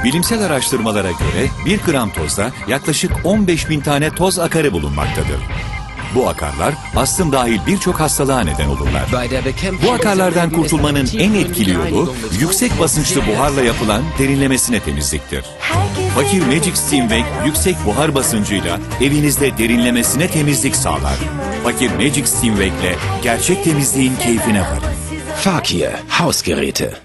Bilimsel araştırmalara göre 1 gram tozda yaklaşık 15.000 tane toz akarı bulunmaktadır. Bu akarlar astım dahil birçok hastalığa neden olurlar. Bu akarlardan kurtulmanın en etkili yolu yüksek basınçlı buharla yapılan derinlemesine temizliktir. Fakir Magic Steam Vac yüksek buhar basıncıyla evinizde derinlemesine temizlik sağlar. Fakir Magic Steam Vac ile gerçek temizliğin keyfine varın. Fakir Hausgeräte.